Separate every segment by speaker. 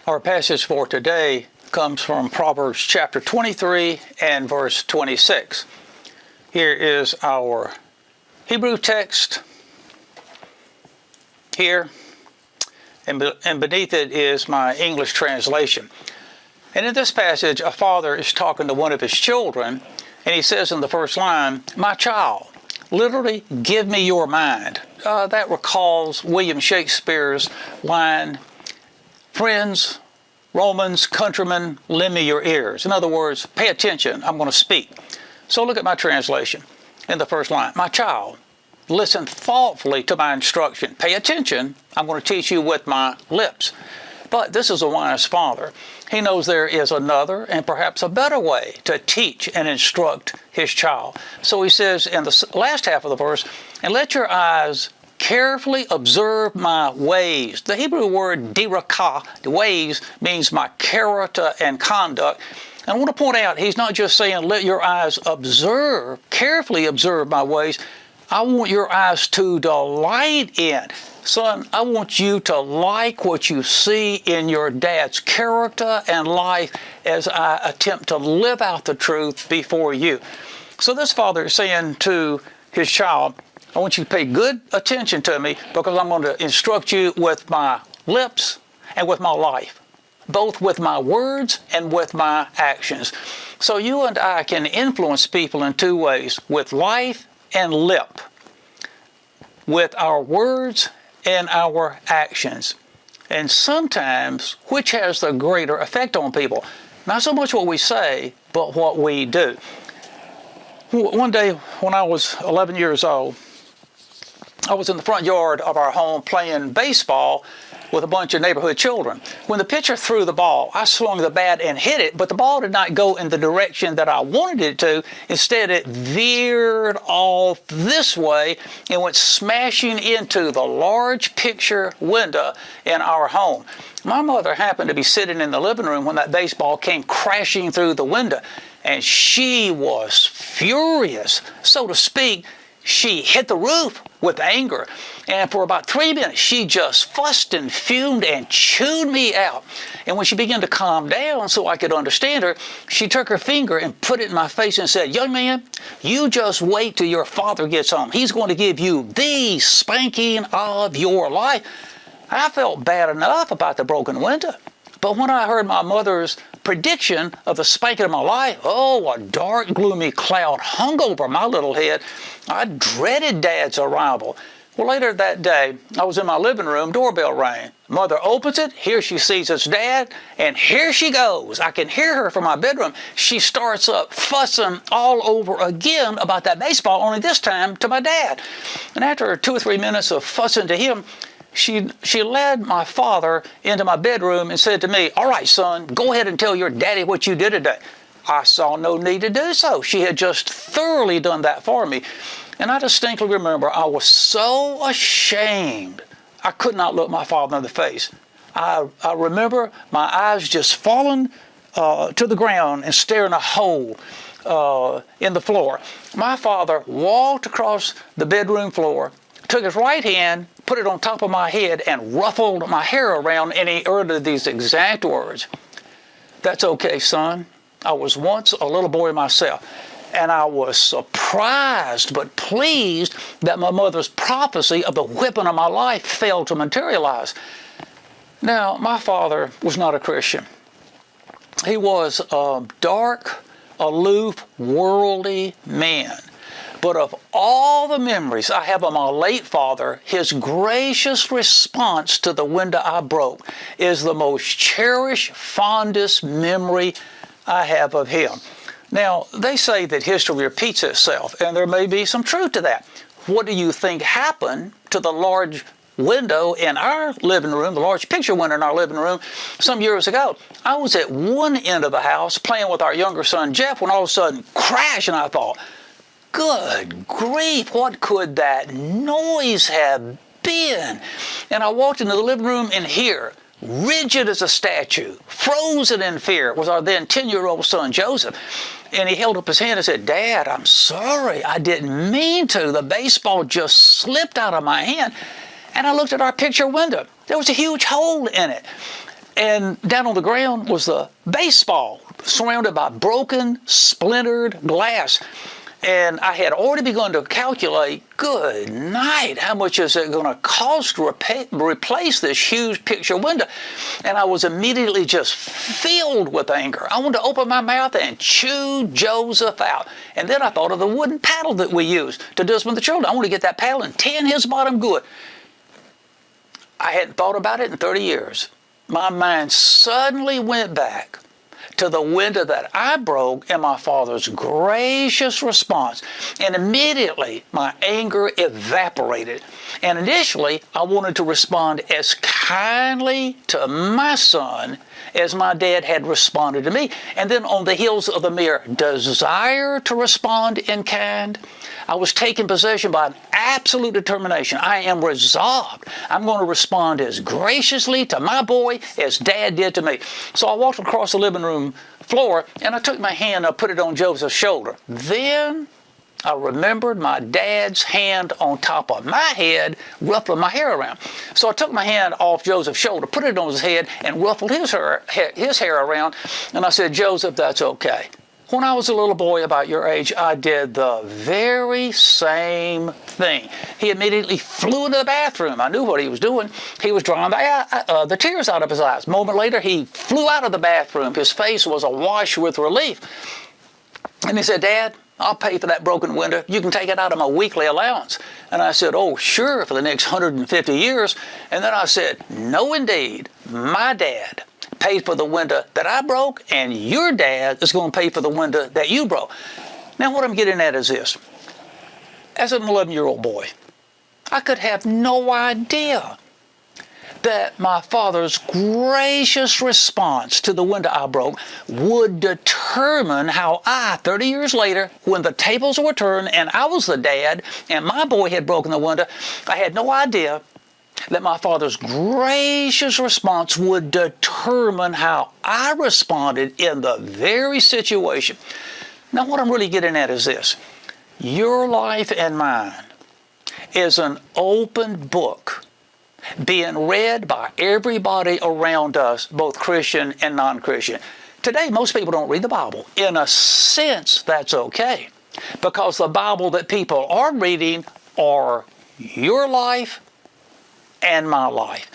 Speaker 1: Our passage for today comes from Proverbs chapter 23 and verse 26. Here is our Hebrew text here, and beneath it is my English translation. And in this passage, a father is talking to one of his children, and he says in the first line, "My child, literally, give me your mind." That recalls William Shakespeare's line, "Friends, Romans, countrymen, lend me your ears." In other words, pay attention, I'm going to speak. So look at my translation in the first line. "My child, listen thoughtfully to my instruction. Pay attention, I'm going to teach you with my lips." But this is a wise father. He knows there is another and perhaps a better way to teach and instruct his child. So he says in the last half of the verse, "And let your eyes carefully observe my ways." The Hebrew word dirakah, the ways, means my character and conduct. And I want to point out, he's not just saying, let your eyes observe, carefully observe my ways. I want your eyes to delight in. Son, I want you to like what you see in your dad's character and life as I attempt to live out the truth before you. So this father is saying to his child, I want you to pay good attention to me because I'm going to instruct you with my lips and with my life, both with my words and with my actions. So you and I can influence people in two ways, with life and lip, with our words and our actions. And sometimes, which has the greater effect on people? Not so much what we say, but what we do. One day when I was 11 years old, I was in the front yard of our home playing baseball with a bunch of neighborhood children. When the pitcher threw the ball, I swung the bat and hit it, but the ball did not go in the direction that I wanted it to. Instead, it veered off this way and went smashing into the large picture window in our home. My mother happened to be sitting in the living room when that baseball came crashing through the window, and she was furious, so to speak. She hit the roof with anger, and for about 3 minutes she just fussed and fumed and chewed me out. And when she began to calm down so I could understand her, she took her finger and put it in my face and said, "Young man, you just wait till your father gets home. He's going to give you the spanking of your life." I felt bad enough about the broken window, but when I heard my mother's prediction of the spanking of my life, a dark, gloomy cloud hung over my little head. I dreaded Dad's arrival. Well, later that day, I was in my living room, doorbell rang. Mother opens it, here she sees it's Dad, and here she goes. I can hear her from my bedroom. She starts up fussing all over again about that baseball, only this time to my dad. And after 2 or 3 minutes of fussing to him, she led my father into my bedroom and said to me, "All right, son, go ahead and tell your daddy what you did today." I saw no need to do so. She had just thoroughly done that for me. And I distinctly remember I was so ashamed, I could not look my father in the face. I remember my eyes just falling to the ground and staring a hole in the floor. My father walked across the bedroom floor, took his right hand, put it on top of my head, and ruffled my hair around, and he uttered these exact words, "That's okay, son. I was once a little boy myself." And I was surprised but pleased that my mother's prophecy of the whipping of my life failed to materialize. Now, my father was not a Christian. He was a dark, aloof, worldly man. But of all the memories I have of my late father, his gracious response to the window I broke is the most cherished, fondest memory I have of him. Now, they say that history repeats itself, and there may be some truth to that. What do you think happened to the large window in our living room, the large picture window in our living room, some years ago? I was at one end of the house playing with our younger son, Jeff, when all of a sudden, crash, and I thought, good grief, what could that noise have been? And I walked into the living room, and here, rigid as a statue, frozen in fear, was our then 10-year-old son, Joseph. And he held up his hand and said, "Dad, I'm sorry. I didn't mean to. The baseball just slipped out of my hand." And I looked at our picture window. There was a huge hole in it. And down on the ground was the baseball, surrounded by broken, splintered glass. And I had already begun to calculate, good night, how much is it going to cost to replace this huge picture window? And I was immediately just filled with anger. I wanted to open my mouth and chew Joseph out. And then I thought of the wooden paddle that we use to discipline the children. I want to get that paddle and tin his bottom good. I hadn't thought about it in 30 years. My mind suddenly went back to the window that I broke and my father's gracious response. And immediately my anger evaporated. And initially I wanted to respond as kindly to my son as my dad had responded to me. And then on the heels of the mere desire to respond in kind, I was taken possession by an absolute determination. I am resolved. I'm going to respond as graciously to my boy as Dad did to me. So I walked across the living room floor and I took my hand and I put it on Joseph's shoulder. Then I remembered my dad's hand on top of my head, ruffling my hair around. So I took my hand off Joseph's shoulder, put it on his head, and ruffled his hair around. And I said, Joseph, that's okay. When I was a little boy about your age, I did the very same thing. He immediately flew into the bathroom. I knew what he was doing. He was drying the tears out of his eyes. A moment later, he flew out of the bathroom. His face was awash with relief. And he said, Dad, I'll pay for that broken window. You can take it out of my weekly allowance. And I said, oh, sure, for the next 150 years. And then I said, no, indeed, my dad paid for the window that I broke, and your dad is going to pay for the window that you broke. Now, what I'm getting at is this. As an 11-year-old boy, I could have no idea that my father's gracious response to the window I broke would determine how I, 30 years later, when the tables were turned and I was the dad and my boy had broken the window, I had no idea that my father's gracious response would determine how I responded in the very situation. Now, what I'm really getting at is this. Your life and mine is an open book being read by everybody around us, both Christian and non-Christian. Today, most people don't read the Bible. In a sense, that's okay, because the Bible that people are reading are your life and my life.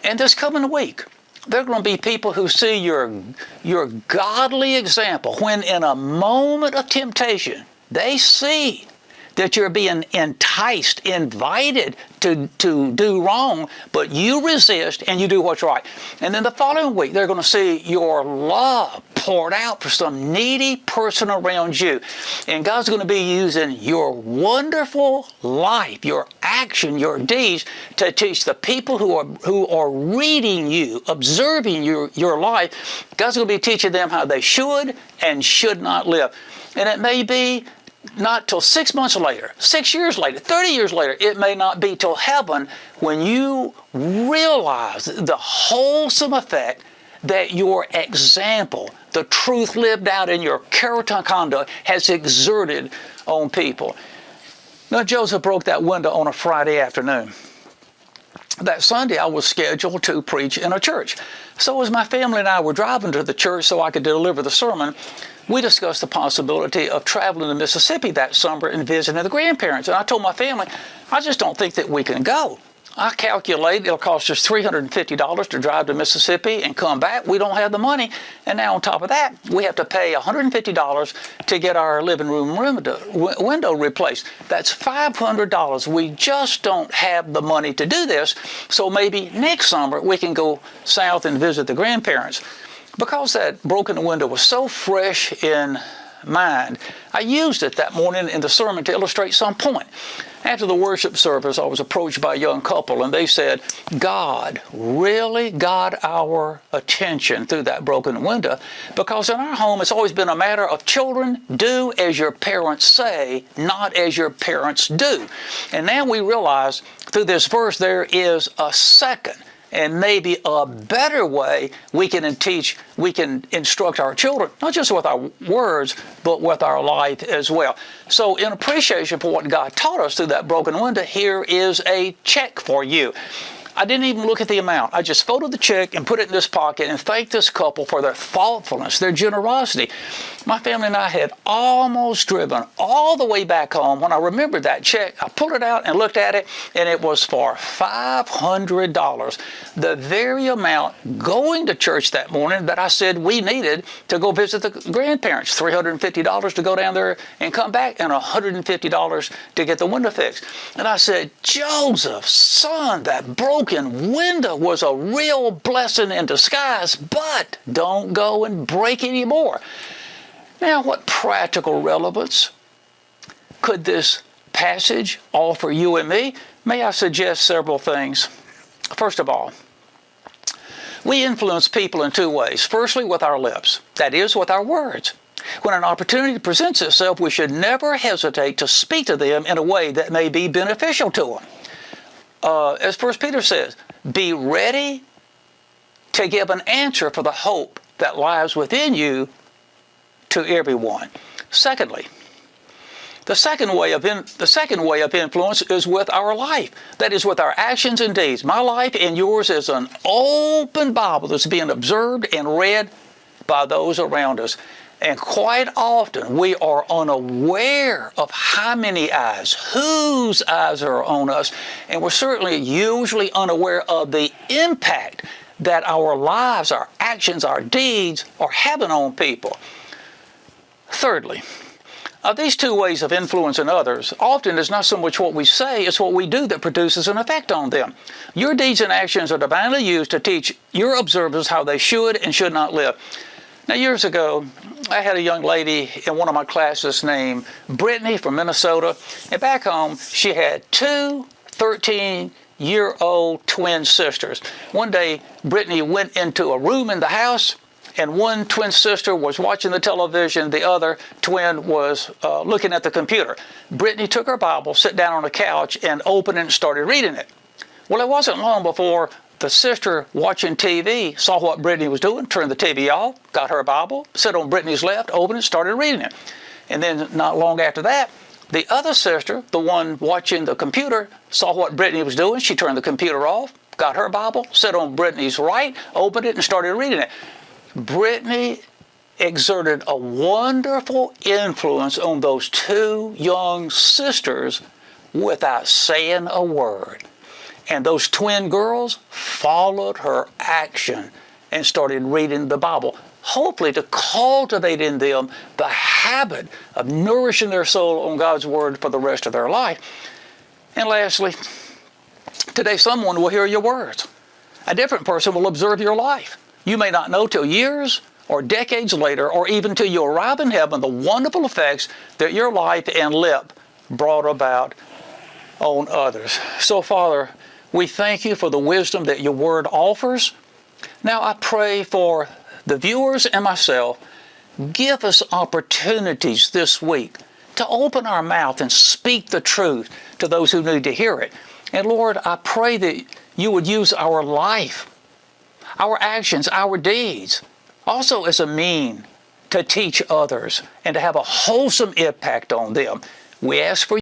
Speaker 1: And this coming week, there are going to be people who see your godly example when in a moment of temptation, they see that you're being enticed, invited to do wrong, but you resist and you do what's right. And then the following week, they're going to see your love poured out for some needy person around you. And God's going to be using your wonderful life, your action, your deeds to teach the people who are reading you, observing your life. God's going to be teaching them how they should and should not live. And it may be not till 6 months later, 6 years later, 30 years later. It may not be till heaven when you realize the wholesome effect that your example, the truth lived out in your character and conduct, has exerted on people. Now, Joseph broke that window on a Friday afternoon. That Sunday, I was scheduled to preach in a church. So as my family and I were driving to the church so I could deliver the sermon, we discussed the possibility of traveling to Mississippi that summer and visiting the grandparents. And I told my family, I just don't think that we can go. I calculate it'll cost us $350 to drive to Mississippi and come back. We don't have the money. And now on top of that, we have to pay $150 to get our living room window replaced. That's $500. We just don't have the money to do this. So maybe next summer we can go south and visit the grandparents. Because that broken window was so fresh in mind, I used it that morning in the sermon to illustrate some point. After the worship service, I was approached by a young couple, and they said, God really got our attention through that broken window, because in our home, it's always been a matter of children do as your parents say, not as your parents do. And now we realize through this verse there is a second and maybe a better way we can instruct our children, not just with our words, but with our life as well. So in appreciation for what God taught us through that broken window, here is a check for you. I didn't even look at the amount. I just folded the check and put it in this pocket and thanked this couple for their thoughtfulness, their generosity. My family and I had almost driven all the way back home. When I remembered that check, I pulled it out and looked at it, and it was for $500. The very amount going to church that morning that I said we needed to go visit the grandparents. $350 to go down there and come back, and $150 to get the window fixed. And I said, Joseph, son, that broken window was a real blessing in disguise, but don't go and break any more. Now, what practical relevance could this passage offer you and me? May I suggest several things? First of all, we influence people in two ways. Firstly, with our lips, that is, with our words. When an opportunity presents itself, we should never hesitate to speak to them in a way that may be beneficial to them. As 1 Peter says, be ready to give an answer for the hope that lies within you to everyone. Secondly, the second way of influence is with our life. That is, with our actions and deeds. My life and yours is an open Bible that's being observed and read by those around us. And quite often we are unaware of how many eyes, whose eyes are on us, and we're certainly usually unaware of the impact that our lives, our actions, our deeds are having on people. Thirdly, of these two ways of influencing others, often it's not so much what we say, it's what we do that produces an effect on them. Your deeds and actions are divinely used to teach your observers how they should and should not live. Now, years ago, I had a young lady in one of my classes named Brittany from Minnesota, and back home, she had two 13-year-old twin sisters. One day, Brittany went into a room in the house, and one twin sister was watching the television, the other twin was looking at the computer. Brittany took her Bible, sat down on the couch, and opened it and started reading it. Well, it wasn't long before the sister watching TV saw what Brittany was doing, turned the TV off, got her Bible, sat on Brittany's left, opened it, started reading it. And then not long after that, the other sister, the one watching the computer, saw what Brittany was doing. She turned the computer off, got her Bible, sat on Brittany's right, opened it, and started reading it. Brittany exerted a wonderful influence on those two young sisters without saying a word. And those twin girls followed her action and started reading the Bible, hopefully to cultivate in them the habit of nourishing their soul on God's Word for the rest of their life. And lastly, today someone will hear your words. A different person will observe your life. You may not know till years or decades later, or even till you arrive in heaven, the wonderful effects that your life and lip brought about on others. So, Father, we thank you for the wisdom that your word offers. Now I pray for the viewers and myself, give us opportunities this week to open our mouth and speak the truth to those who need to hear it. And Lord, I pray that you would use our life, our actions, our deeds, also as a means to teach others and to have a wholesome impact on them. We ask for